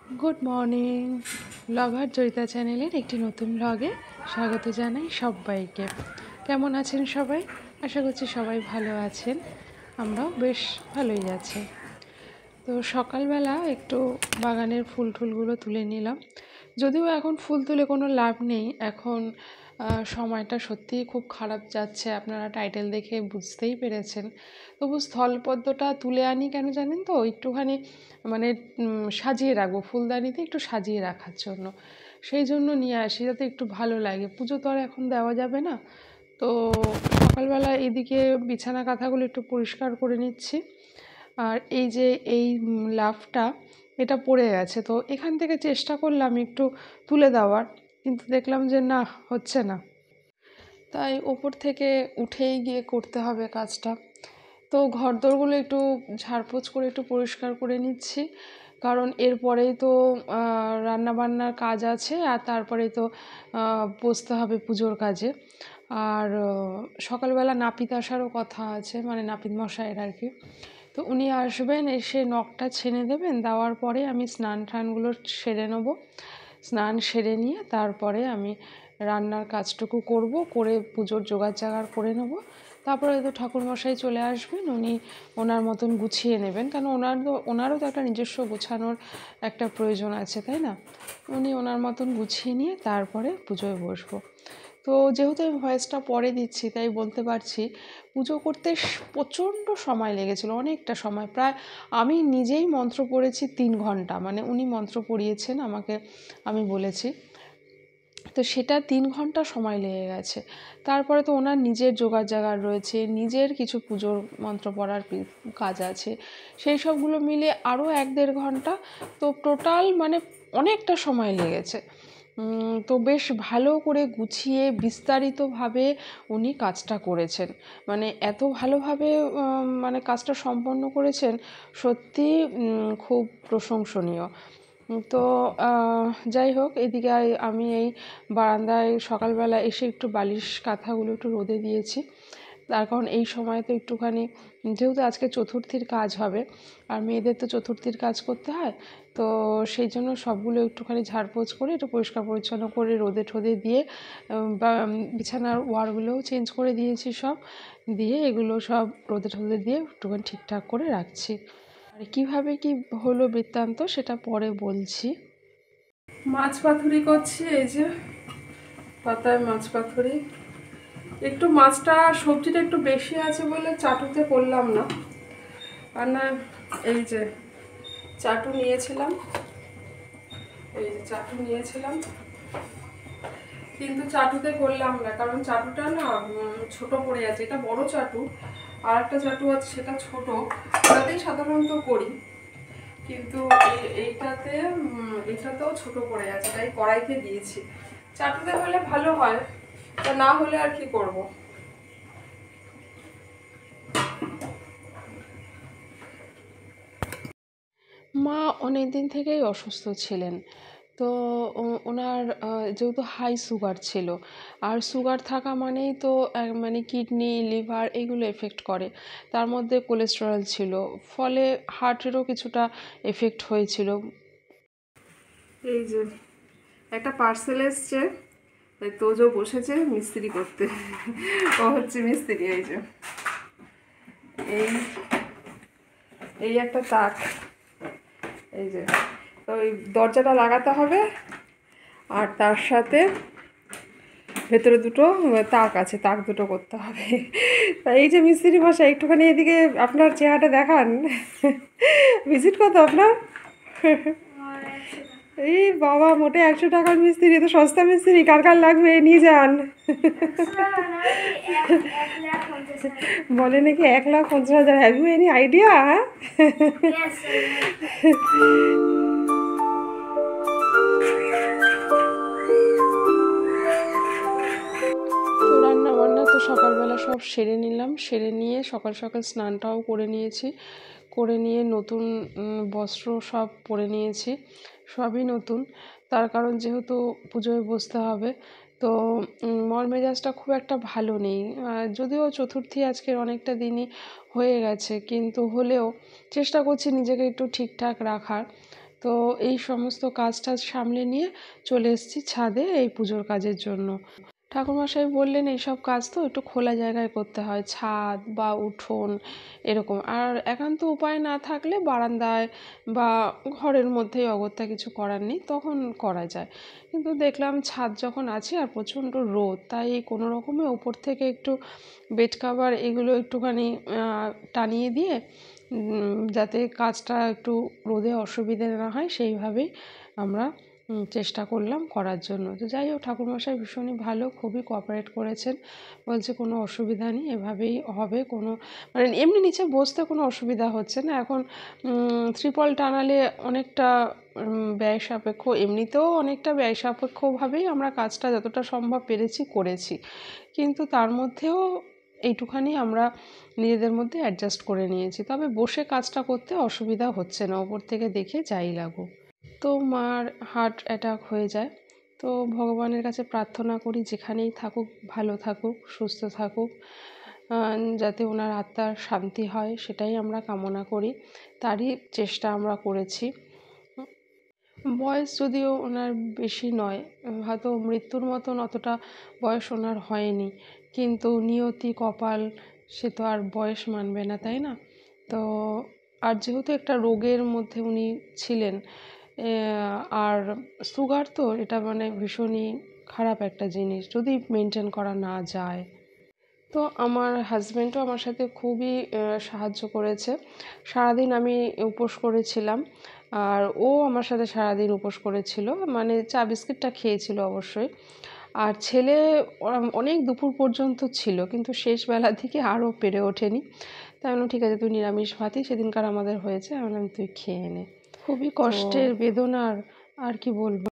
Good morning. Blogger Joyita চ্যানেলের একটি নতুন ব্লগে স্বাগত জানাই সবাইকে। কেমন আছেন সবাই? আশা করছি সবাই ভালো আছেন, আমরাও বেশ ভালোই আছি। তো সকালবেলা একটু বাগানের ফুল টুলগুলো তুলে নিলাম। যদিও এখন ফুল তুলে কোনো লাভ নেই, এখন সময়টা সত্যিই খুব খারাপ যাচ্ছে, আপনারা টাইটেল দেখে বুঝতেই পেরেছেন। তবু স্থলপদ্মটা তুলে আনি কেন জানেন তো? একটুখানি মানে সাজিয়ে রাখবো, ফুলদানিতে একটু সাজিয়ে রাখার জন্য। সেই জন্য নিয়ে আসি, যাতে একটু ভালো লাগে। পুজো তো আর এখন দেওয়া যাবে না। তো সকালবেলা এদিকে বিছানা কাঁথাগুলো একটু পরিষ্কার করে নিচ্ছি। আর এই যে এই লাফটা, এটা পড়ে গেছে, তো এখান থেকে চেষ্টা করলাম একটু তুলে দেওয়ার, কিন্তু দেখলাম যে না, হচ্ছে না। তাই ওপর থেকে উঠেই গিয়ে করতে হবে কাজটা। তো ঘরদোরগুলো একটু ঝাড়পোছ করে একটু পরিষ্কার করে নিচ্ছি, কারণ এরপরেই তো রান্নাবান্নার কাজ আছে, আর তারপরেই তো বসতে হবে পুজোর কাজে। আর সকালবেলা নাপিত আসারও কথা আছে, মানে নাপিত মশাইয়ের আর কি। তো উনি আসবেন, এসে নখটা ছেনে দেবেন, দেওয়ার পরে আমি স্নান টানগুলো সেরে নেবো। স্নান সেরে নিয়ে তারপরে আমি রান্নার কাজটুকু করব, করে পুজোর জোগাড় জাগাড় করে নেব। তারপরে তো ঠাকুরমশাই চলে আসবেন, উনি ওনার মতন গুছিয়ে নেবেন, কারণ ওনারও তো একটা নিজস্ব গোছানোর একটা প্রয়োজন আছে, তাই না? উনি ওনার মতন গুছিয়ে নিয়ে তারপরে পুজোয় বসবো। তো যেহেতু আমি ভয়েসটা পরে দিচ্ছি, তাই বলতে পারছি পুজো করতে প্রচণ্ড সময় লেগেছিলো, অনেকটা সময়। প্রায় আমি নিজেই মন্ত্র পড়েছি 3 ঘন্টা, মানে উনি মন্ত্র পড়িয়েছেন আমাকে, আমি বলেছি। তো সেটা 3 ঘন্টা সময় লেগে গেছে। তারপরে তো ওনার নিজের জোগাড় জাগাড় রয়েছে, নিজের কিছু পুজোর মন্ত্র পড়ার কাজ আছে, সেই সবগুলো মিলে আরও 1-1.5 ঘন্টা। তো টোটাল মানে অনেকটা সময় লেগেছে। তো বেশ ভালো করে গুছিয়ে বিস্তারিতভাবে উনি কাজটা করেছেন, মানে এত ভালোভাবে মানে কাজটা সম্পন্ন করেছেন, সত্যি খুব প্রশংসনীয়। তো যাই হোক, এদিকে আমি এই বারান্দায় সকালবেলা এসে একটু বালিশ কাঁথাগুলো একটু রোদে দিয়েছি। তার কারণ এই সময় তো একটুখানি, যেহেতু আজকে চতুর্থীর কাজ হবে, আর মেয়েদের তো চতুর্থীর কাজ করতে হয়, তো সেই জন্য সবগুলো একটুখানি ঝাড়পোছ করে একটু পরিষ্কার পরিচ্ছন্ন করে রোদে ঠোদে দিয়ে বা বিছানার ওয়ারগুলোও চেঞ্জ করে দিয়েছি সব, দিয়ে এগুলো সব রোদে ঠোদে দিয়ে একটুখানি ঠিকঠাক করে রাখছি। আর কীভাবে কি হলো বৃত্তান্ত সেটা পরে বলছি। মাছ পাতুরি করছি, এই যে পাতায় মাছ পাতুরি। একটু মাছটা, সবজিটা একটু বেশি আছে বলে চাটুতে করলাম না, আর না এই যে চাটু নিয়েছিলাম, এই যে চাটু নিয়েছিলাম, কিন্তু চাটুতে করলাম না, কারণ চাটুটা না ছোট পড়ে আছে। এটা বড় চাটু, আর একটা চাটু আছে সেটা ছোট, ওটাতেই সাধারণত করি, কিন্তু এটাতেও ছোট পড়ে আছে, তাই কড়াইতে দিয়েছি। চাটুতে হলে ভালো হয়, তা না হলে আর কি করব। মা অনেক দিন থেকেই অসুস্থ ছিলেন। তো ওনার যেহেতু হাই সুগার ছিল, আর সুগার থাকা মানেই তো মানে কিডনি, লিভার এগুলো এফেক্ট করে, তার মধ্যে কোলেস্টেরল ছিল, ফলে হার্টেরও কিছুটা এফেক্ট হয়েছিল। এই যে একটা পার্সেল এসছে, তাই তোজো বসেছে মিস্ত্রি করতে, ও হচ্ছে মিস্ত্রি। এই যে এই এই একটা তাক, এই যে, তো এই দরজাটা লাগাতে হবে, আর তার সাথে ভেতরে দুটো তাক আছে, তাক দুটো করতে হবে। তাই এই যে মিস্ত্রি মশাই, একটুখানি এদিকে আপনার চেহারাটা দেখান, ভিজিট কত আপনার? এই বাবা, মোটে 100 টাকার মিস্ত্রি, তো সস্তা মিস্ত্রি, কার কার লাগবে নিয়ে যান। বলে নাকি 1,50,000। Have you any idea? হ্যাঁ, তো রান্না বান্না তো সকালবেলা সব সেরে নিলাম, সেরে নিয়ে সকাল সকাল স্নানটাও করে নিয়েছি, করে নিয়ে নতুন বস্ত্র সব পরে নিয়েছি, সবই নতুন। তার কারণ যেহেতু পুজোয় বসতে হবে, তো মন মেজাজটা খুব একটা ভালো নেই। যদিও চতুর্থী আজকের অনেকটা দিনই হয়ে গেছে, কিন্তু হলেও চেষ্টা করছি নিজেকে একটু ঠিকঠাক রাখার। তো এই সমস্ত কাজ টাজ সামলে নিয়ে চলে এসেছি ছাদে এই পুজোর কাজের জন্য। ঠাকুরমশাই বললেন এইসব কাজ তো একটু খোলা জায়গায় করতে হয়, ছাদ বা উঠোন এরকম। আর একান্ত উপায় না থাকলে বারান্দায় বা ঘরের মধ্যেই, অগত্যা কিছু করার নেই তখন করা যায়। কিন্তু দেখলাম ছাদ যখন আছে আর প্রচণ্ড রোদ, তাই কোনো রকমে ওপর থেকে একটু বেড কাভার এগুলো একটুখানি টানিয়ে দিয়ে যাতে কাজটা একটু রোদে অসুবিধে না হয় সেইভাবেই আমরা চেষ্টা করলাম করার জন্য। তো যাই হোক, ঠাকুরমশাই ভীষণই ভালো, খুবই কোঅপারেট করেছেন। বলছে কোনো অসুবিধা নেই, এভাবেই হবে, কোনো মানে এমনি নিচে বসতে কোনো অসুবিধা হচ্ছে না। এখন ত্রিপল টানালে অনেকটা ব্যয় সাপেক্ষ, এমনিতেও অনেকটা ব্যয় সাপেক্ষভাবেই আমরা কাজটা যতটা সম্ভব পেরেছি করেছি, কিন্তু তার মধ্যেও এইটুখানি আমরা নিজেদের মধ্যে অ্যাডজাস্ট করে নিয়েছি। তবে বসে কাজটা করতে অসুবিধা হচ্ছে না, ওপর থেকে দেখে যাই লাগুক। তো মার হার্ট অ্যাটাক হয়ে যায়। তো ভগবানের কাছে প্রার্থনা করি যেখানেই থাকুক ভালো থাকুক, সুস্থ থাকুক, যাতে ওনার আত্মার শান্তি হয় সেটাই আমরা কামনা করি। তারই চেষ্টা আমরা করেছি। বয়স যদিও ওনার বেশি নয়, হয়তো মৃত্যুর মতন অতটা বয়স ওনার হয়নি, কিন্তু নিয়তি কপাল সে তো আর বয়স মানবে না, তাই না? তো আর যেহেতু একটা রোগের মধ্যে উনি ছিলেন, আর সুগার তো এটা মানে ভীষণই খারাপ একটা জিনিস যদি মেনটেন করা না যায়। তো আমার হাজব্যান্ডও আমার সাথে খুবই সাহায্য করেছে। সারাদিন আমি উপোস করেছিলাম, আর ও আমার সাথে সারাদিন উপোস করেছিল, মানে চা বিস্কিটটা খেয়েছিল অবশ্যই। আর ছেলে অনেক দুপুর পর্যন্ত ছিল, কিন্তু শেষ বেলার দিকে আরও পেরে ওঠেনি। তাই বললাম ঠিক আছে, তুই নিরামিষ ভাতই সেদিনকার আমাদের হয়েছে, আমি বললাম তুই খেয়ে নে। খুবই কষ্টের, বেদনার, আর কি বলবো।